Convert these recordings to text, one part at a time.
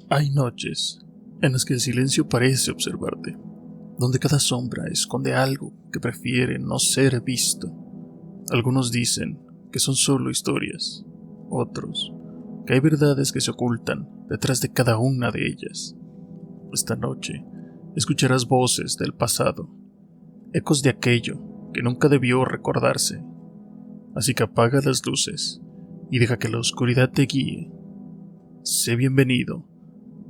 Hay noches en las que el silencio parece observarte, donde cada sombra esconde algo que prefiere no ser visto. Algunos dicen que son solo historias, otros que hay verdades que se ocultan detrás de cada una de ellas. Esta noche escucharás voces del pasado, ecos de aquello que nunca debió recordarse. Así que apaga las luces y deja que la oscuridad te guíe. Sé bienvenido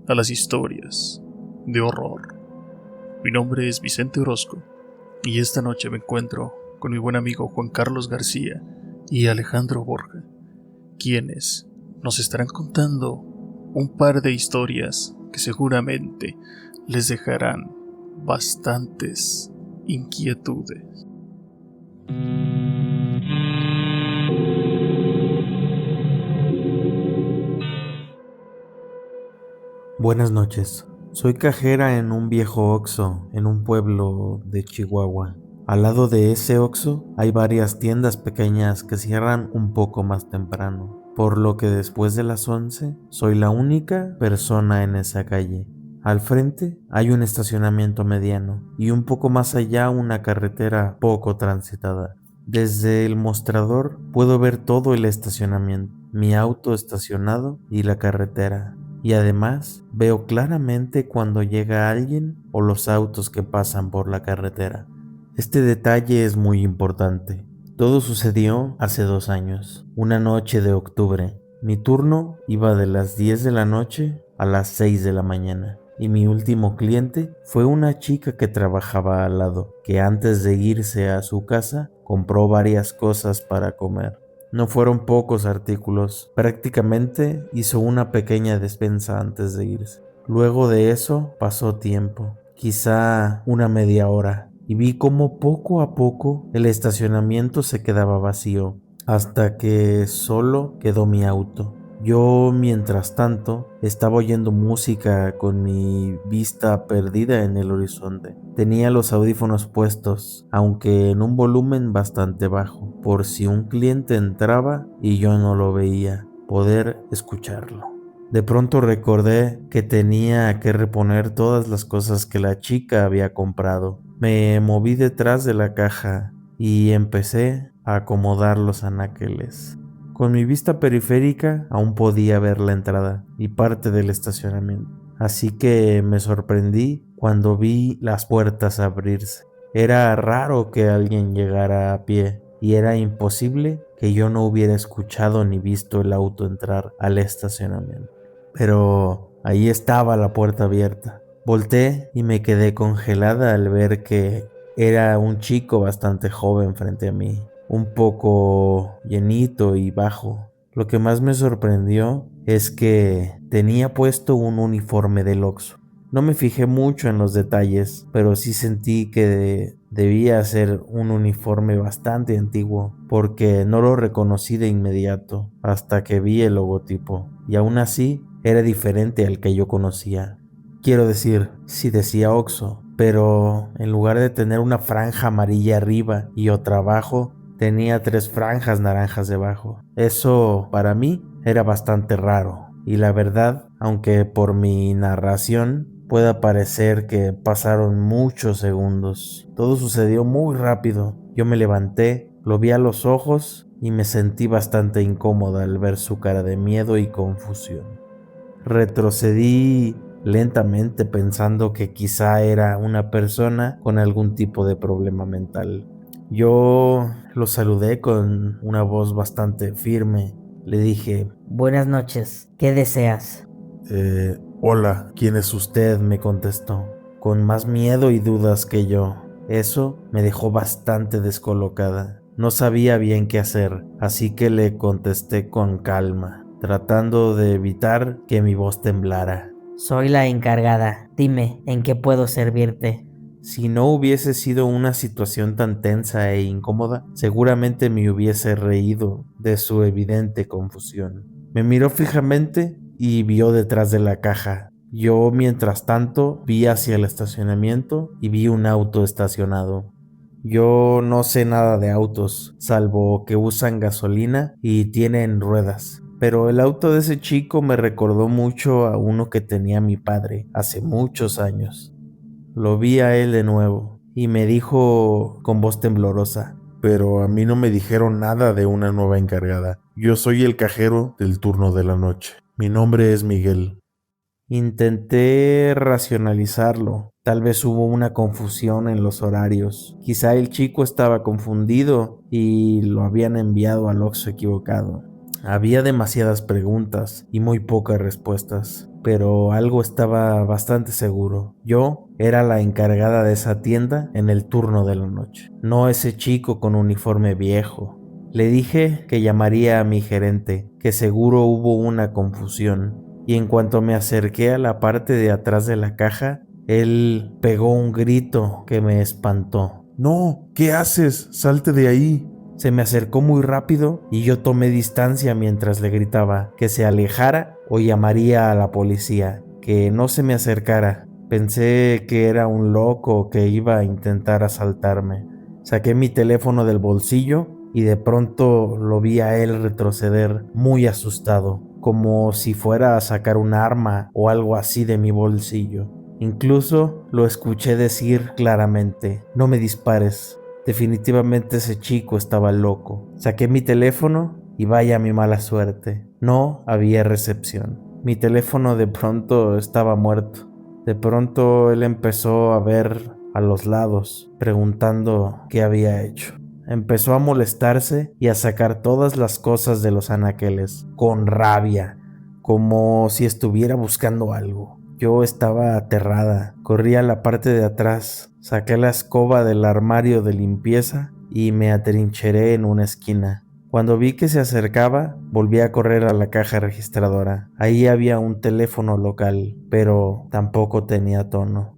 a las historias de horror. Mi nombre es Vicente Orozco y esta noche me encuentro con mi buen amigo Juan Carlos García y Alejandro Borja, quienes nos estarán contando un par de historias que seguramente les dejarán bastantes inquietudes. Buenas noches. Soy cajera en un viejo Oxxo en un pueblo de Chihuahua. Al lado de ese Oxxo hay varias tiendas pequeñas que cierran un poco más temprano, por lo que después de las 11 soy la única persona en esa calle. Al frente hay un estacionamiento mediano y un poco más allá una carretera poco transitada. Desde el mostrador puedo ver todo el estacionamiento, mi auto estacionado y la carretera. Y además veo claramente cuando llega alguien o los autos que pasan por la carretera. Este detalle es muy importante. Todo sucedió hace 2 años, una noche de octubre. Mi turno iba de las 10 de la noche a las 6 de la mañana. Y mi último cliente fue una chica que trabajaba al lado, que antes de irse a su casa compró varias cosas para comer. No fueron pocos artículos, prácticamente hizo una pequeña despensa antes de irse. Luego de eso pasó tiempo, quizá una media hora, y vi cómo poco a poco el estacionamiento se quedaba vacío, hasta que solo quedó mi auto. Yo, mientras tanto, estaba oyendo música con mi vista perdida en el horizonte. Tenía los audífonos puestos, aunque en un volumen bastante bajo, por si un cliente entraba y yo no lo veía, poder escucharlo. De pronto recordé que tenía que reponer todas las cosas que la chica había comprado. Me moví detrás de la caja y empecé a acomodar los anaqueles. Con mi vista periférica aún podía ver la entrada y parte del estacionamiento, así que me sorprendí cuando vi las puertas abrirse. Era raro que alguien llegara a pie y era imposible que yo no hubiera escuchado ni visto el auto entrar al estacionamiento. Pero ahí estaba la puerta abierta. Volté y me quedé congelada al ver que era un chico bastante joven frente a mí, un poco llenito y bajo. Lo que más me sorprendió es que tenía puesto un uniforme del Oxxo. No me fijé mucho en los detalles, pero sí sentí que debía ser un uniforme bastante antiguo, porque no lo reconocí de inmediato hasta que vi el logotipo, y aún así era diferente al que yo conocía. Quiero decir, sí decía Oxxo, pero en lugar de tener una franja amarilla arriba y otra abajo, tenía 3 franjas naranjas debajo. Eso para mí era bastante raro. Y la verdad, aunque por mi narración pueda parecer que pasaron muchos segundos, todo sucedió muy rápido. Yo me levanté, lo vi a los ojos y me sentí bastante incómoda al ver su cara de miedo y confusión. Retrocedí lentamente pensando que quizá era una persona con algún tipo de problema mental. Yo lo saludé con una voz bastante firme. Le dije, Buenas noches, ¿qué deseas? Hola, ¿quién es usted?, me contestó, con más miedo y dudas que yo. Eso me dejó bastante descolocada. No sabía bien qué hacer, así que le contesté con calma, tratando de evitar que mi voz temblara. Soy la encargada. Dime, ¿en qué puedo servirte? Si no hubiese sido una situación tan tensa e incómoda, seguramente me hubiese reído de su evidente confusión. Me miró fijamente y vio detrás de la caja. Yo, mientras tanto, vi hacia el estacionamiento y vi un auto estacionado. Yo no sé nada de autos, salvo que usan gasolina y tienen ruedas. Pero el auto de ese chico me recordó mucho a uno que tenía mi padre hace muchos años. Lo vi a él de nuevo y me dijo con voz temblorosa: pero a mí no me dijeron nada de una nueva encargada. Yo soy el cajero del turno de la noche. Mi nombre es Miguel. Intenté racionalizarlo. Tal vez hubo una confusión en los horarios. Quizá el chico estaba confundido y lo habían enviado al Oxxo equivocado. Había demasiadas preguntas y muy pocas respuestas, pero algo estaba bastante seguro. Yo era la encargada de esa tienda en el turno de la noche, no ese chico con uniforme viejo. Le dije que llamaría a mi gerente, que seguro hubo una confusión, y en cuanto me acerqué a la parte de atrás de la caja, él pegó un grito que me espantó. «No, ¿qué haces? Salte de ahí». Se me acercó muy rápido y yo tomé distancia mientras le gritaba que se alejara o llamaría a la policía, que no se me acercara. Pensé que era un loco que iba a intentar asaltarme. Saqué mi teléfono del bolsillo y de pronto lo vi a él retroceder muy asustado, como si fuera a sacar un arma o algo así de mi bolsillo. Incluso lo escuché decir claramente: «No me dispares». Definitivamente ese chico estaba loco. Saqué mi teléfono y vaya mi mala suerte. No había recepción. Mi teléfono de pronto estaba muerto. De pronto él empezó a ver a los lados, preguntando qué había hecho. Empezó a molestarse y a sacar todas las cosas de los anaqueles, con rabia, como si estuviera buscando algo. Yo estaba aterrada. Corrí a la parte de atrás, saqué la escoba del armario de limpieza y me atrincheré en una esquina. Cuando vi que se acercaba, volví a correr a la caja registradora. Ahí había un teléfono local, pero tampoco tenía tono.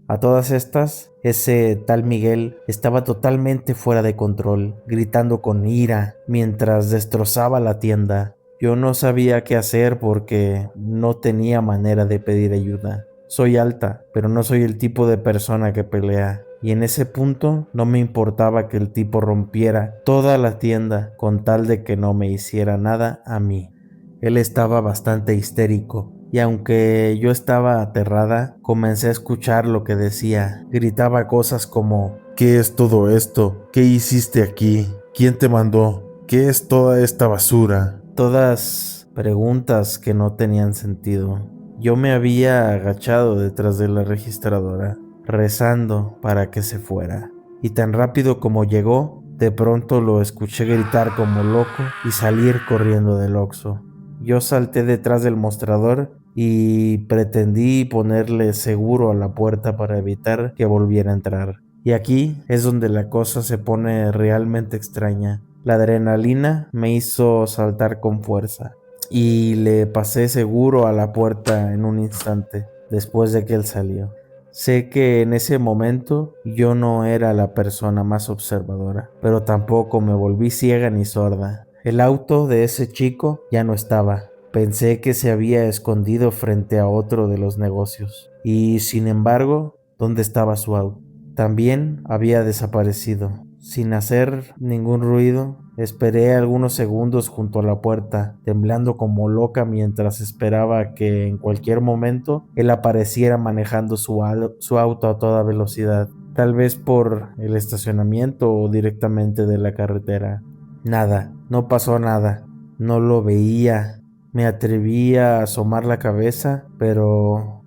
A todas estas, ese tal Miguel estaba totalmente fuera de control, gritando con ira mientras destrozaba la tienda. Yo no sabía qué hacer porque no tenía manera de pedir ayuda. Soy alta, pero no soy el tipo de persona que pelea. Y en ese punto no me importaba que el tipo rompiera toda la tienda con tal de que no me hiciera nada a mí. Él estaba bastante histérico. Y aunque yo estaba aterrada, comencé a escuchar lo que decía. Gritaba cosas como: «¿Qué es todo esto? ¿Qué hiciste aquí? ¿Quién te mandó? ¿Qué es toda esta basura?». Todas preguntas que no tenían sentido. Yo me había agachado detrás de la registradora, rezando para que se fuera. Y tan rápido como llegó, de pronto lo escuché gritar como loco y salir corriendo del Oxxo. Yo salté detrás del mostrador y pretendí ponerle seguro a la puerta para evitar que volviera a entrar. Y aquí es donde la cosa se pone realmente extraña. La adrenalina me hizo saltar con fuerza y le pasé seguro a la puerta en un instante después de que él salió. Sé que en ese momento yo no era la persona más observadora, pero tampoco me volví ciega ni sorda. El auto de ese chico ya no estaba. Pensé que se había escondido frente a otro de los negocios. Y sin embargo, ¿dónde estaba su auto? También había desaparecido. Sin hacer ningún ruido, esperé algunos segundos junto a la puerta, temblando como loca mientras esperaba que en cualquier momento él apareciera manejando su auto a toda velocidad, tal vez por el estacionamiento o directamente de la carretera. Nada, no pasó nada, no lo veía. Me atreví a asomar la cabeza, pero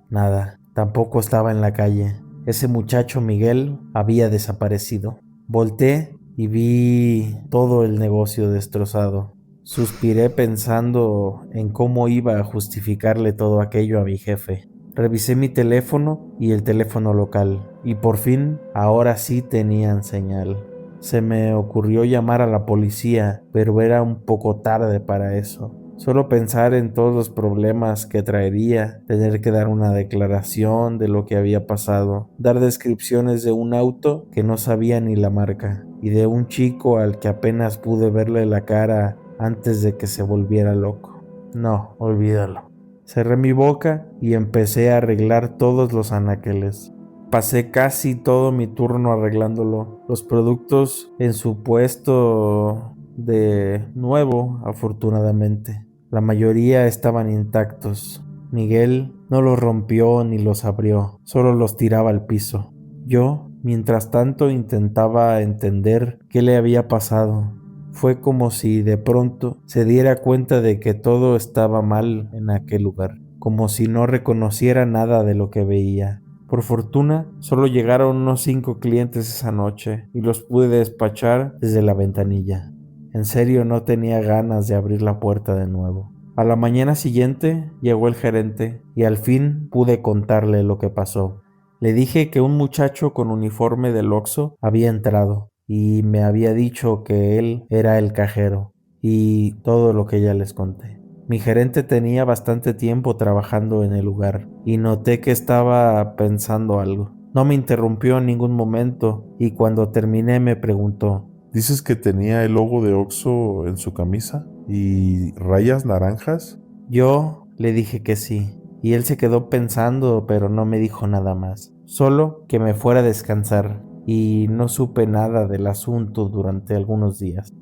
nada, tampoco estaba en la calle. Ese muchacho Miguel había desaparecido. Volté y vi todo el negocio destrozado. Suspiré pensando en cómo iba a justificarle todo aquello a mi jefe. Revisé mi teléfono y el teléfono local, y por fin, ahora sí tenían señal. Se me ocurrió llamar a la policía, pero era un poco tarde para eso. Solo pensar en todos los problemas que traería, tener que dar una declaración de lo que había pasado, dar descripciones de un auto que no sabía ni la marca, y de un chico al que apenas pude verle la cara antes de que se volviera loco. No, olvídalo. Cerré mi boca y empecé a arreglar todos los anaqueles. Pasé casi todo mi turno arreglándolo. Los productos en su puesto de nuevo, afortunadamente. La mayoría estaban intactos. Miguel no los rompió ni los abrió, solo los tiraba al piso. Yo, mientras tanto, intentaba entender qué le había pasado. Fue como si de pronto se diera cuenta de que todo estaba mal en aquel lugar, como si no reconociera nada de lo que veía. Por fortuna, solo llegaron unos 5 clientes esa noche y los pude despachar desde la ventanilla. En serio, no tenía ganas de abrir la puerta de nuevo. A la mañana siguiente llegó el gerente y al fin pude contarle lo que pasó. Le dije que un muchacho con uniforme del Oxxo había entrado y me había dicho que él era el cajero y todo lo que ya les conté. Mi gerente tenía bastante tiempo trabajando en el lugar y noté que estaba pensando algo. No me interrumpió en ningún momento y cuando terminé me preguntó: ¿Dices que tenía el logo de Oxxo en su camisa y rayas naranjas? Yo le dije que sí, y él se quedó pensando, pero no me dijo nada más. Solo que me fuera a descansar, y no supe nada del asunto durante algunos días.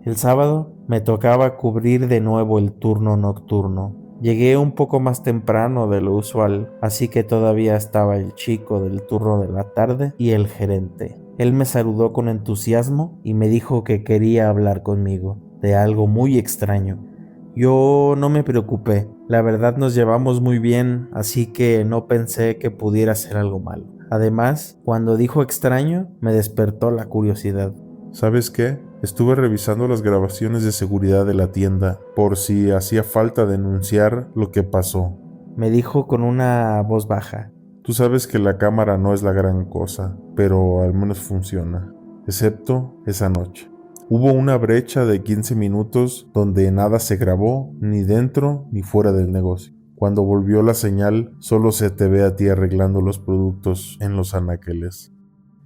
El sábado me tocaba cubrir de nuevo el turno nocturno. Llegué un poco más temprano de lo usual, así que todavía estaba el chico del turno de la tarde y el gerente. Él me saludó con entusiasmo y me dijo que quería hablar conmigo de algo muy extraño. Yo no me preocupé, la verdad nos llevamos muy bien, así que no pensé que pudiera ser algo malo. Además, cuando dijo extraño, me despertó la curiosidad. ¿Sabes qué? Estuve revisando las grabaciones de seguridad de la tienda por si hacía falta denunciar lo que pasó. Me dijo con una voz baja. Tú sabes que la cámara no es la gran cosa, pero al menos funciona, excepto esa noche. Hubo una brecha de 15 minutos donde nada se grabó, ni dentro ni fuera del negocio. Cuando volvió la señal, solo se te ve a ti arreglando los productos en los anaqueles.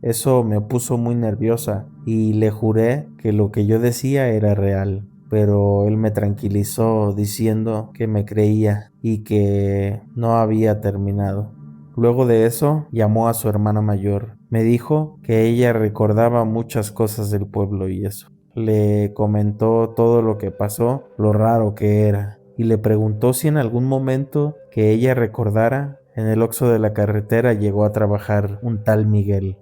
Eso me puso muy nerviosa y le juré que lo que yo decía era real, pero él me tranquilizó diciendo que me creía y que no había terminado. Luego de eso llamó a su hermana mayor. Me dijo que ella recordaba muchas cosas del pueblo y eso. Le comentó todo lo que pasó, lo raro que era, y le preguntó si en algún momento que ella recordara, en el Oxxo de la carretera llegó a trabajar un tal Miguel.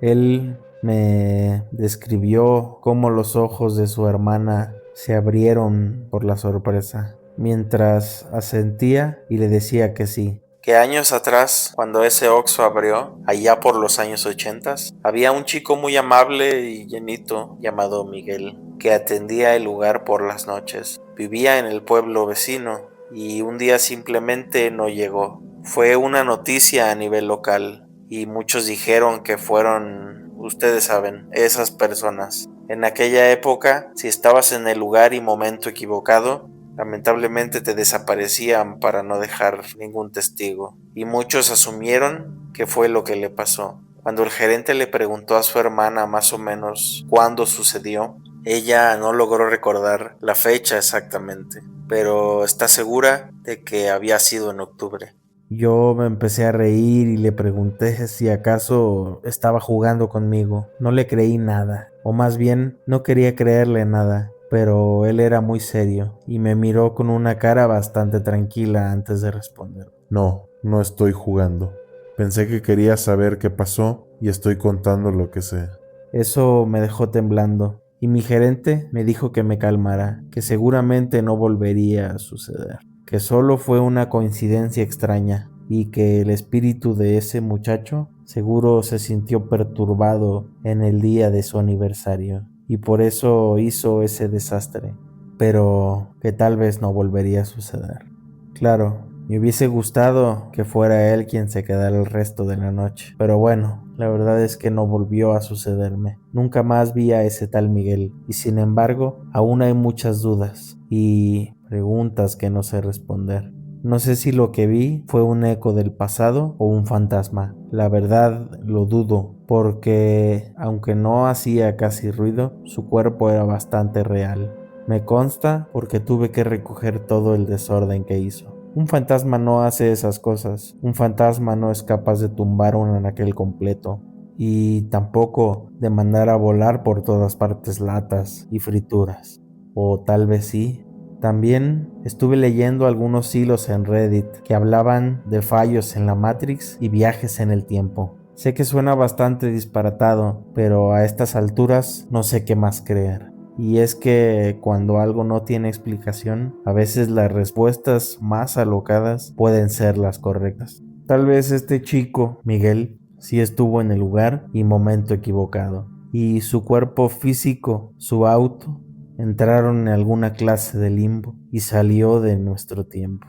Él me describió cómo los ojos de su hermana se abrieron por la sorpresa, mientras asentía y le decía que sí. Que años atrás, cuando ese Oxxo abrió, allá por los años 80, había un chico muy amable y llenito llamado Miguel, que atendía el lugar por las noches. Vivía en el pueblo vecino y un día simplemente no llegó. Fue una noticia a nivel local y muchos dijeron que fueron, ustedes saben, esas personas. En aquella época, si estabas en el lugar y momento equivocado, lamentablemente te desaparecían para no dejar ningún testigo. Y muchos asumieron que fue lo que le pasó. Cuando el gerente le preguntó a su hermana más o menos cuándo sucedió, ella no logró recordar la fecha exactamente, pero está segura de que había sido en octubre. Yo me empecé a reír y le pregunté si acaso estaba jugando conmigo. No le creí nada, o más bien no quería creerle nada, pero él era muy serio y me miró con una cara bastante tranquila antes de responder. No, no estoy jugando. Pensé que querías saber qué pasó y estoy contando lo que sé. Eso me dejó temblando y mi gerente me dijo que me calmara, que seguramente no volvería a suceder, que solo fue una coincidencia extraña y que el espíritu de ese muchacho seguro se sintió perturbado en el día de su aniversario y por eso hizo ese desastre, pero que tal vez no volvería a suceder. Claro, me hubiese gustado que fuera él quien se quedara el resto de la noche, pero bueno, la verdad es que no volvió a sucederme. Nunca más vi a ese tal Miguel y sin embargo aún hay muchas dudas y preguntas que no sé responder. No sé si lo que vi fue un eco del pasado o un fantasma. La verdad lo dudo porque aunque no hacía casi ruido, su cuerpo era bastante real. Me consta porque tuve que recoger todo el desorden que hizo. Un fantasma no hace esas cosas. Un fantasma no es capaz de tumbar un anaquel completo. Y tampoco de mandar a volar por todas partes latas y frituras. O tal vez sí. También estuve leyendo algunos hilos en Reddit que hablaban de fallos en la Matrix y viajes en el tiempo. Sé que suena bastante disparatado, pero a estas alturas no sé qué más creer. Y es que cuando algo no tiene explicación, a veces las respuestas más alocadas pueden ser las correctas. Tal vez este chico, Miguel, sí estuvo en el lugar y momento equivocado. Y su cuerpo físico, su auto, entraron en alguna clase de limbo y salió de nuestro tiempo.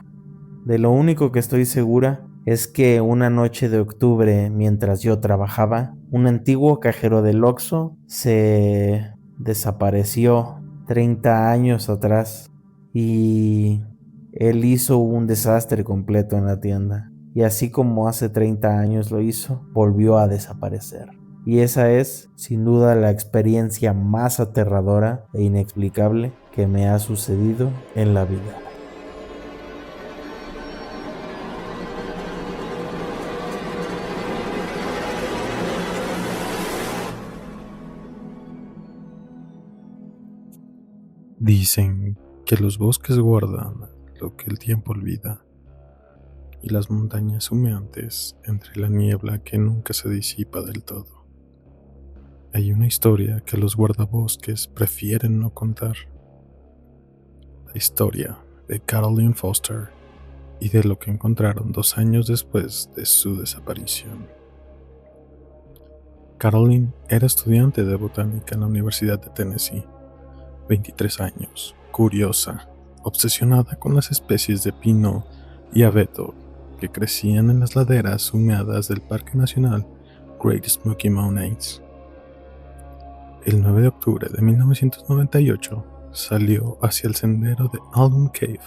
De lo único que estoy segura es que una noche de octubre, mientras yo trabajaba, un antiguo cajero del Oxxo se desapareció 30 años atrás y él hizo un desastre completo en la tienda. Y así como hace 30 años lo hizo, volvió a desaparecer. Y esa es, sin duda, la experiencia más aterradora e inexplicable que me ha sucedido en la vida. Dicen que los bosques guardan lo que el tiempo olvida, y las montañas humeantes entre la niebla que nunca se disipa del todo. Hay una historia que los guardabosques prefieren no contar. La historia de Caroline Foster y de lo que encontraron 2 años después de su desaparición. Caroline era estudiante de botánica en la Universidad de Tennessee, 23 años, curiosa, obsesionada con las especies de pino y abeto que crecían en las laderas humeadas del Parque Nacional Great Smoky Mountains. El 9 de octubre de 1998 salió hacia el sendero de Alum Cave.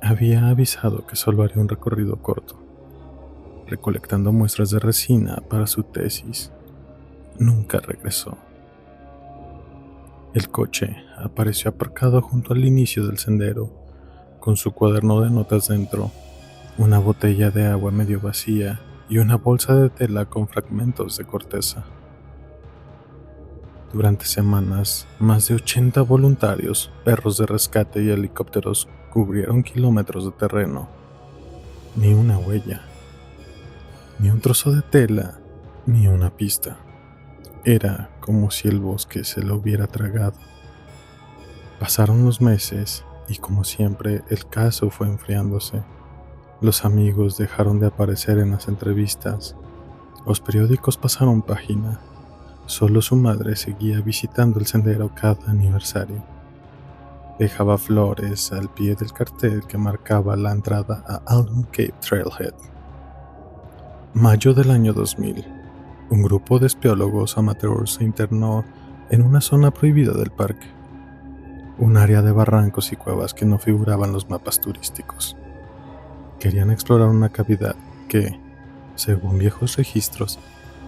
Había avisado que solo haría un recorrido corto, recolectando muestras de resina para su tesis. Nunca regresó. El coche apareció aparcado junto al inicio del sendero, con su cuaderno de notas dentro, una botella de agua medio vacía y una bolsa de tela con fragmentos de corteza. Durante semanas, más de 80 voluntarios, perros de rescate y helicópteros cubrieron kilómetros de terreno. Ni una huella, ni un trozo de tela, ni una pista. Era como si el bosque se lo hubiera tragado. Pasaron los meses y, como siempre, el caso fue enfriándose. Los amigos dejaron de aparecer en las entrevistas. Los periódicos pasaron página. Solo su madre seguía visitando el sendero cada aniversario. Dejaba flores al pie del cartel que marcaba la entrada a Alum Cave Trailhead. Mayo del año 2000. Un grupo de espeleólogos amateurs se internó en una zona prohibida del parque, un área de barrancos y cuevas que no figuraba en los mapas turísticos. Querían explorar una cavidad que, según viejos registros,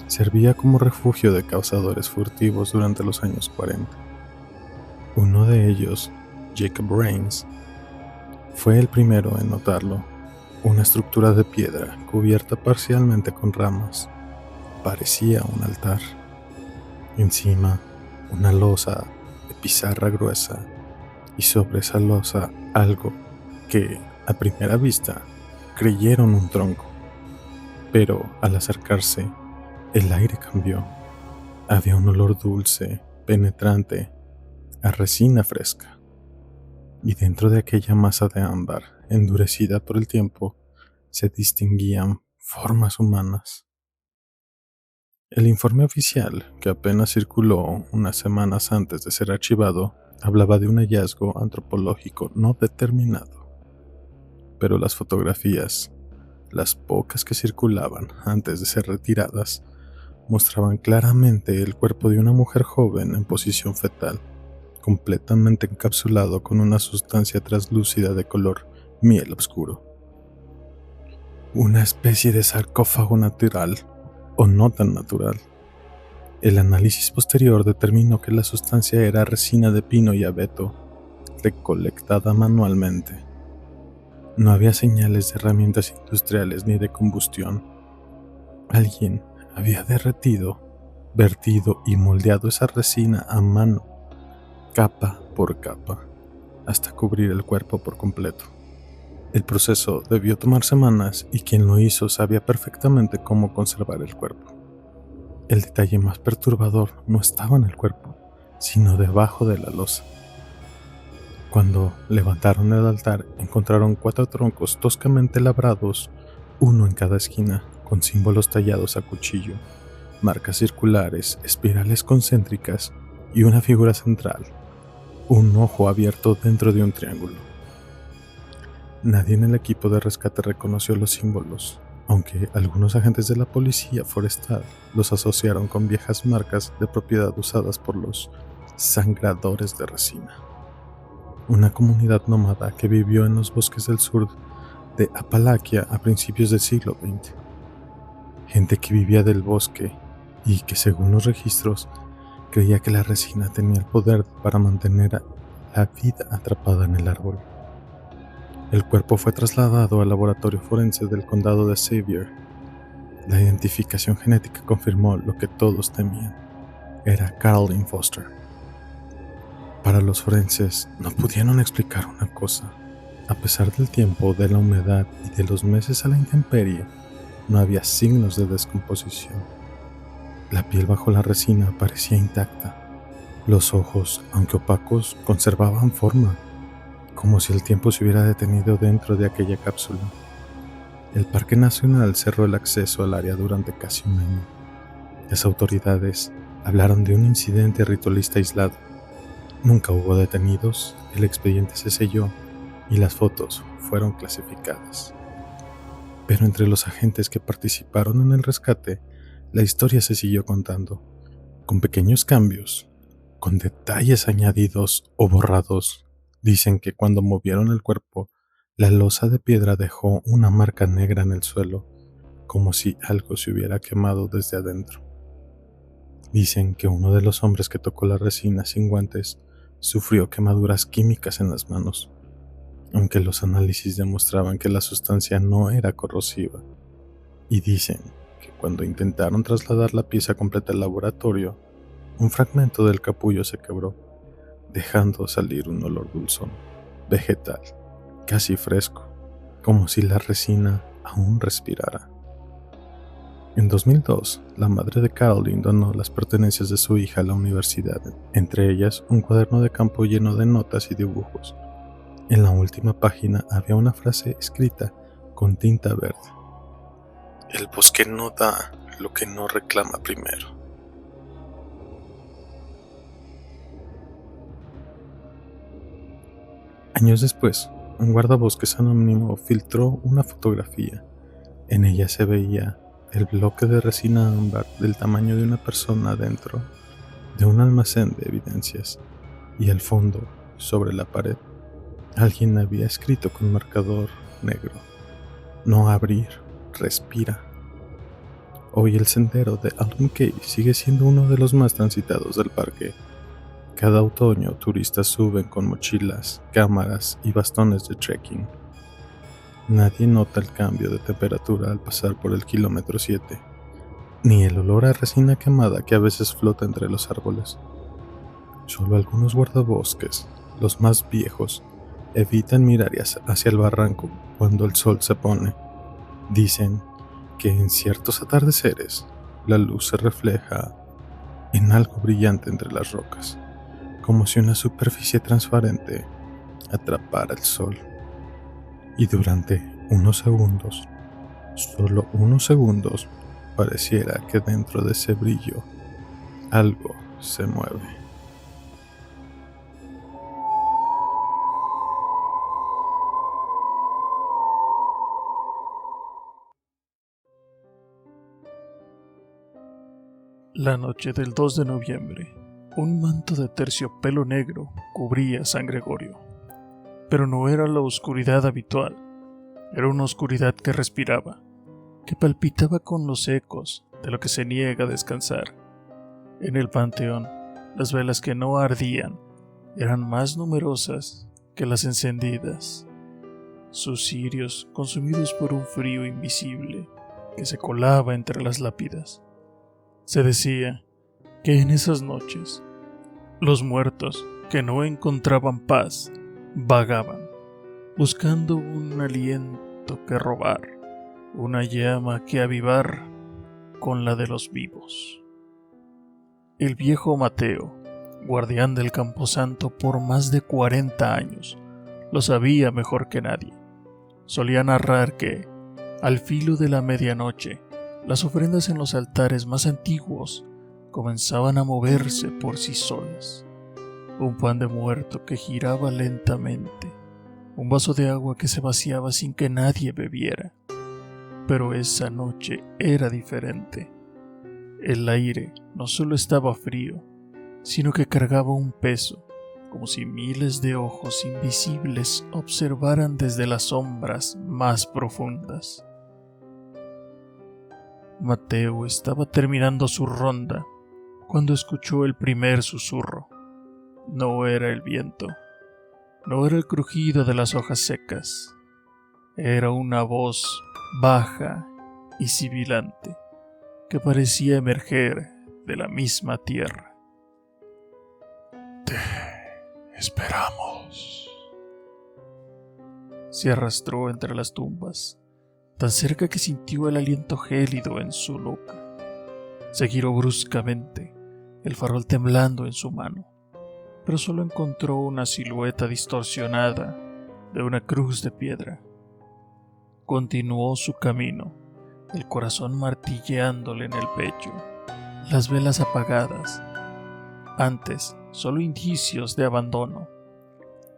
servía como refugio de cazadores furtivos durante los años 40. Uno de ellos, Jacob Rains, fue el primero en notarlo. Una estructura de piedra cubierta parcialmente con ramas. Parecía un altar. Encima, una losa de pizarra gruesa, y sobre esa losa algo que, a primera vista, creyeron un tronco. Pero al acercarse, el aire cambió. Había un olor dulce, penetrante, a resina fresca. Y dentro de aquella masa de ámbar, endurecida por el tiempo, se distinguían formas humanas. El informe oficial, que apenas circuló unas semanas antes de ser archivado, hablaba de un hallazgo antropológico no determinado. Pero las fotografías, las pocas que circulaban antes de ser retiradas, mostraban claramente el cuerpo de una mujer joven en posición fetal, completamente encapsulado con una sustancia translúcida de color miel oscuro. Una especie de sarcófago natural, o no tan natural. El análisis posterior determinó que la sustancia era resina de pino y abeto, recolectada manualmente. No había señales de herramientas industriales ni de combustión. Alguien había derretido, vertido y moldeado esa resina a mano, capa por capa, hasta cubrir el cuerpo por completo. El proceso debió tomar semanas y quien lo hizo sabía perfectamente cómo conservar el cuerpo. El detalle más perturbador no estaba en el cuerpo, sino debajo de la losa. Cuando levantaron el altar, encontraron 4 troncos toscamente labrados, uno en cada esquina, con símbolos tallados a cuchillo, marcas circulares, espirales concéntricas y una figura central, un ojo abierto dentro de un triángulo. Nadie en el equipo de rescate reconoció los símbolos, aunque algunos agentes de la policía forestal los asociaron con viejas marcas de propiedad usadas por los sangradores de resina, una comunidad nómada que vivió en los bosques del sur de Apalaquia a principios del siglo XX. Gente que vivía del bosque y que, según los registros, creía que la resina tenía el poder para mantener la vida atrapada en el árbol. El cuerpo fue trasladado al laboratorio forense del condado de Sevier. La identificación genética confirmó lo que todos temían. Era Carolyn Foster. Para los forenses no pudieron explicar una cosa. A pesar del tiempo, de la humedad y de los meses a la intemperie, no había signos de descomposición. La piel bajo la resina parecía intacta. Los ojos, aunque opacos, conservaban forma, como si el tiempo se hubiera detenido dentro de aquella cápsula. El Parque Nacional cerró el acceso al área durante casi un año. Las autoridades hablaron de un incidente ritualista aislado. Nunca hubo detenidos, el expediente se selló y las fotos fueron clasificadas. Pero entre los agentes que participaron en el rescate, la historia se siguió contando, con pequeños cambios, con detalles añadidos o borrados. Dicen que cuando movieron el cuerpo, la losa de piedra dejó una marca negra en el suelo, como si algo se hubiera quemado desde adentro. Dicen que uno de los hombres que tocó la resina sin guantes sufrió quemaduras químicas en las manos, aunque los análisis demostraban que la sustancia no era corrosiva. Y dicen que cuando intentaron trasladar la pieza completa al laboratorio, un fragmento del capullo se quebró, dejando salir un olor dulzón, vegetal, casi fresco, como si la resina aún respirara. En 2002, la madre de Carolyn donó las pertenencias de su hija a la universidad, entre ellas un cuaderno de campo lleno de notas y dibujos. En la última página había una frase escrita con tinta verde: "El bosque no da lo que no reclama primero". Años después, un guardabosques anónimo filtró una fotografía. En ella se veía el bloque de resina ámbar del tamaño de una persona dentro de un almacén de evidencias, y al fondo, sobre la pared, alguien había escrito con marcador negro: "No abrir, respira". Hoy el sendero de Alum Cave sigue siendo uno de los más transitados del parque. Cada otoño turistas suben con mochilas, cámaras y bastones de trekking. Nadie nota el cambio de temperatura al pasar por el kilómetro 7, ni el olor a resina quemada que a veces flota entre los árboles. Solo algunos guardabosques, los más viejos, evitan mirar hacia el barranco cuando el sol se pone. Dicen que en ciertos atardeceres la luz se refleja en algo brillante entre las rocas, como si una superficie transparente atrapara el sol. Y durante unos segundos, solo unos segundos, pareciera que dentro de ese brillo algo se mueve. La noche del 2 de noviembre, un manto de terciopelo negro cubría a San Gregorio. Pero no era la oscuridad habitual, era una oscuridad que respiraba, que palpitaba con los ecos de lo que se niega a descansar. En el panteón, las velas que no ardían eran más numerosas que las encendidas. sus cirios consumidos por un frío invisible que se colaba entre las lápidas. Se decía que en esas noches los muertos que no encontraban paz vagaban, buscando un aliento que robar, una llama que avivar con la de los vivos. El viejo Mateo, guardián del camposanto por más de 40 años, lo sabía mejor que nadie. Solía narrar que, al filo de la medianoche, las ofrendas en los altares más antiguos comenzaban a moverse por sí solas. Un pan de muerto que giraba lentamente, un vaso de agua que se vaciaba sin que nadie bebiera. Pero esa noche era diferente. El aire no solo estaba frío, sino que cargaba un peso, como si miles de ojos invisibles observaran desde las sombras más profundas. Mateo estaba terminando su ronda cuando escuchó el primer susurro. No era el viento, no era el crujido de las hojas secas, era una voz baja y sibilante que parecía emerger de la misma tierra. Te esperamos. Se arrastró entre las tumbas, tan cerca que sintió el aliento gélido en su nuca. Se giró bruscamente, el farol temblando en su mano, pero solo encontró una silueta distorsionada de una cruz de piedra. Continuó su camino, el corazón martilleándole en el pecho, las velas apagadas. Antes, solo indicios de abandono.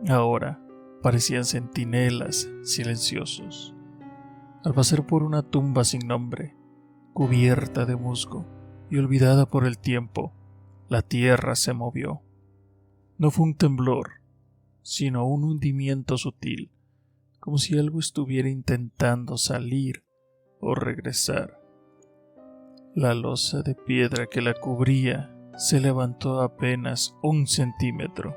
Ahora, parecían centinelas silenciosos. Al pasar por una tumba sin nombre, cubierta de musgo y olvidada por el tiempo, la tierra se movió. No fue un temblor, sino un hundimiento sutil, como si algo estuviera intentando salir o regresar. La losa de piedra que la cubría se levantó apenas 1 centímetro,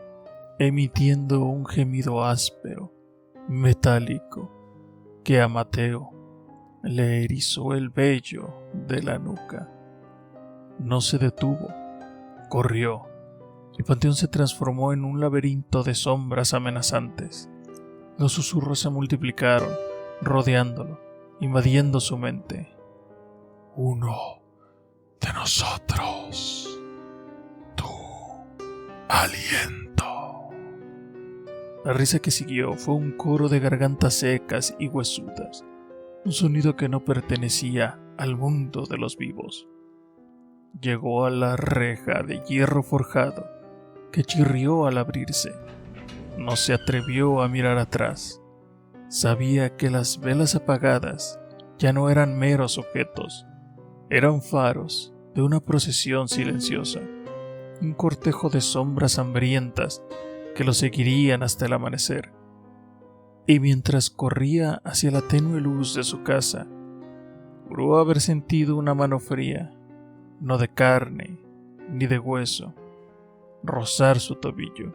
emitiendo un gemido áspero, metálico, que a Mateo le erizó el vello de la nuca. No se detuvo, corrió. El panteón se transformó en un laberinto de sombras amenazantes. Los susurros se multiplicaron, rodeándolo, invadiendo su mente. Uno de nosotros. Tu aliento. La risa que siguió fue un coro de gargantas secas y huesudas, un sonido que no pertenecía al mundo de los vivos. Llegó a la reja de hierro forjado, que chirrió al abrirse. No se atrevió a mirar atrás. Sabía que las velas apagadas ya no eran meros objetos, eran faros de una procesión silenciosa, un cortejo de sombras hambrientas que lo seguirían hasta el amanecer. Y mientras corría hacia la tenue luz de su casa, juró haber sentido una mano fría, no de carne ni de hueso, rozar su tobillo,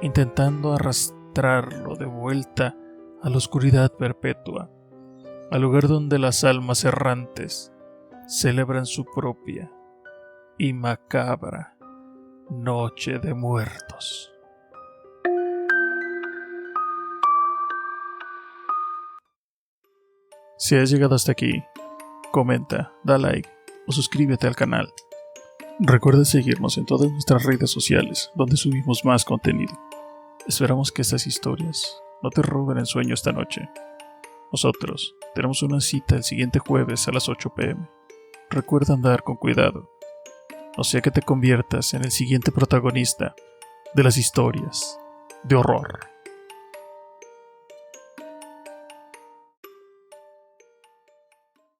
intentando arrastrarlo de vuelta a la oscuridad perpetua, al lugar donde las almas errantes celebran su propia y macabra noche de muertos. Si has llegado hasta aquí, comenta, da like o suscríbete al canal. Recuerda seguirnos en todas nuestras redes sociales, donde subimos más contenido. Esperamos que estas historias no te roben el sueño esta noche. Nosotros tenemos una cita el siguiente jueves a las 8 p.m. Recuerda andar con cuidado, no sea que te conviertas en el siguiente protagonista de las historias de horror.